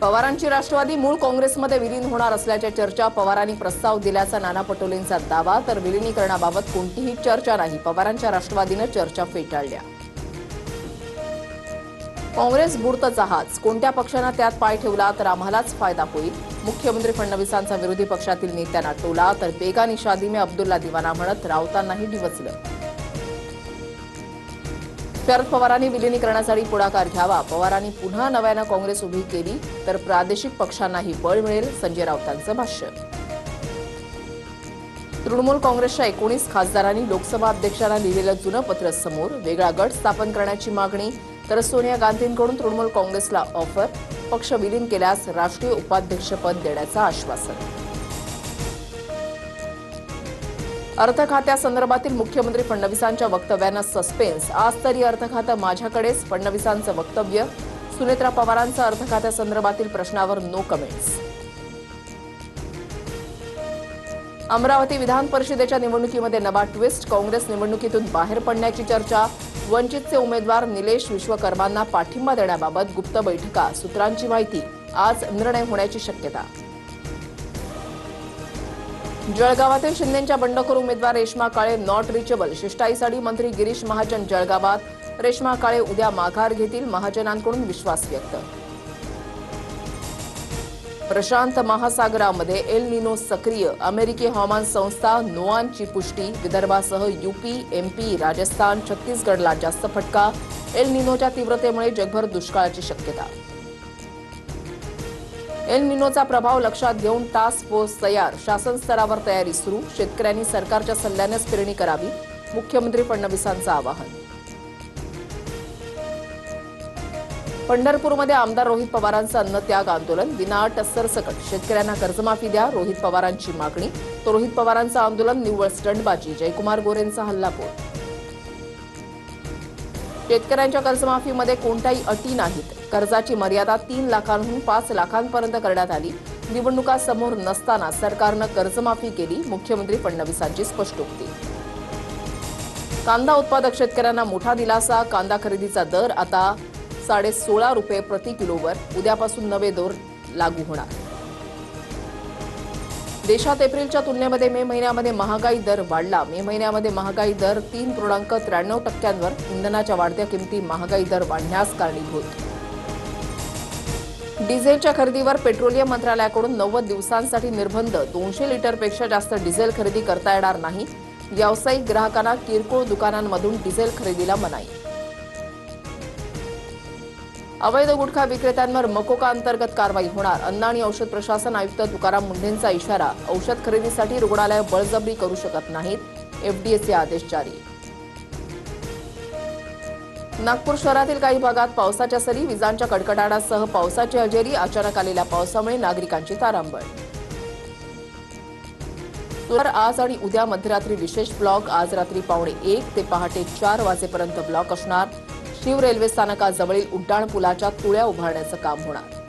पवारांची राष्ट्रवादी मूळ काँग्रेसमध्ये विलीन होणार असल्याच्या चर्चा पवारांनी प्रस्ताव दिल्याचा नाना पटोलेंचा दावा, तर विलीनीकरणाबाबत कोणतीही चर्चा नाही, पवारांच्या राष्ट्रवादीने चर्चा फेटाळल्या। काँग्रेस बुडतच आहात, कोणत्या पक्षाने त्यात पाय ठेवला तर आम्हालाच फायदा होईल, मुख्यमंत्री फडणवीसांचा विरोधी पक्षातील नेत्यांना टोला, तर बेगानी शादी में अब्दुल्ला दिवाना म्हणत राऊतांनाही डिवचलं। शरद पवारांनी विलीनीकरणासाठी पुढाकार घ्यावा, पवारांनी पुन्हा नव्यानं काँग्रेस उभी केली तर प्रादेशिक पक्षांनाही बळ मिळेल, संजय राऊतांचं भाष्य। तृणमूल काँग्रेसच्या 19 खासदारांनी लोकसभा अध्यक्षांना लिहिलेलं जुनं पत्र समोर, वेगळा गट स्थापन करण्याची मागणी, तर सोनिया गांधींकडून तृणमूल काँग्रेसला ऑफर, पक्ष विलीन केल्यास राष्ट्रीय उपाध्यक्षपद देण्याचं आश्वासन। अर्थ खात्यासंदर्भातील मुख्यमंत्री फडणवीसांच्या वक्तव्यांना सस्पेन्स, आज तरी अर्थ खातं माझ्याकडेच, फडणवीसांचं वक्तव्य, सुनेत्रा पवारांचं अर्थ खात्यासंदर्भातील प्रश्नावर नो कमेंट्स। अमरावती विधान परिषदेच्या निवडणुकीमध्ये नवा ट्विस्ट, काँग्रेस निवडणुकीतून बाहेर पडण्याची चर्चा, वंचितचे उमेदवार निलेश विश्वकर्मांना पाठिंबा देण्याबाबत गुप्त बैठका, सूत्रांची माहिती, आज निर्णय होण्याची शक्यता। जळगावातील शिंदेंच्या बंडखोर उमेदवार रेश्मा काळे नॉट रिचेबल, शिष्टाईसाठी मंत्री गिरीश महाजन जळगावात, रेश्मा काळे उद्या माघार घेतील, महाजनांकडून विश्वास व्यक्त। प्रशांत महासागरामध्ये एल निनो सक्रिय, अमेरिकी हवामान संस्था नोआनची पुष्टी, विदर्भासह यूपी, एमपी, राजस्थान, छत्तीसगडला जास्त फटका, एल निनोच्या तीव्रतेमुळे जगभर दुष्काळाची शक्यता। एल निनोचा प्रभाव लक्षात घेऊन टास्क फोर्स तयार, शासन स्तरावर तयारी सुरू, शेतकऱ्यांनी सरकारच्या सल्ल्यानेच पेरणी करावी, मुख्यमंत्री फडणवीसांचं आवाहन। पंढरपूरमध्ये आमदार रोहित पवारांचं अन्नत्याग आंदोलन, विनाअट सरसकट, शेतकऱ्यांना कर्जमाफी द्या, रोहित पवारांची मागणी, तर रोहित पवारांचं आंदोलन निव्वळ स्टंटबाजी, जयकुमार गोरेंचा हल्लाबोल। शेतकऱ्यांच्या कर्जमाफीमध्ये कोणत्याही अटी नाहीत, कर्जाची मर्यादा 3 लाखांहून 5 लाखांपर्यंत करण्यात आली, निवडणुका समोर नसताना सरकारनं कर्जमाफी केली, मुख्यमंत्री फडणवीसांची स्पष्टोक्ती। कांदा उत्पादक शेतकऱ्यांना मोठा दिलासा, कांदा खरेदीचा दर आता ₹16.5 प्रति किलोवर, उद्यापासून नवे दर लागू होणार। देशात एप्रिलच्या तुलनेमध्ये मे महिन्यामध्ये महागाई दर वाढला, मे महिन्यामध्ये महागाई दर 3.93%वर, इंधनाच्या वाढत्या किमती महागाई दर वाढण्यास कारणीभूत। डिझेलच्या खरेदीवर पेट्रोलियम मंत्रालयाकडून 90 दिवसांसाठी निर्बंध, 200 लिटरपेक्षा जास्त डिझेल खरेदी करता येणार नाही, व्यावसायिक ग्राहकांना किरकोळ दुकानांमधून डिझेल खरेदीला मनाई। अवैध गुटखा विक्रेत्यांवर मकोका अंतर्गत कारवाई होणार, अन्न आणि औषध प्रशासन आयुक्त तुकाराम मुंढेंचा इशारा, औषध खरेदीसाठी रुग्णालय बळजबरी करू शकत नाहीत, एफडीएचे आदेश जारी। नागपूर शहरातील काही भागात पावसाच्या सरी, विजांच्या कडकडाटासह पावसाची हजेरी, अचानक आलेल्या पावसामुळे नागरिकांची तारांबळ। आज आणि उद्या मध्यरात्री विशेष ब्लॉक, आज रात्री 1:15 ते पहाटे 4 वाजेपर्यंत ब्लॉक असणार, शिव रेल्वे स्थानकाजवळील उड्डाणपुलाच्या तुळ्या उभारण्याचं काम होणार।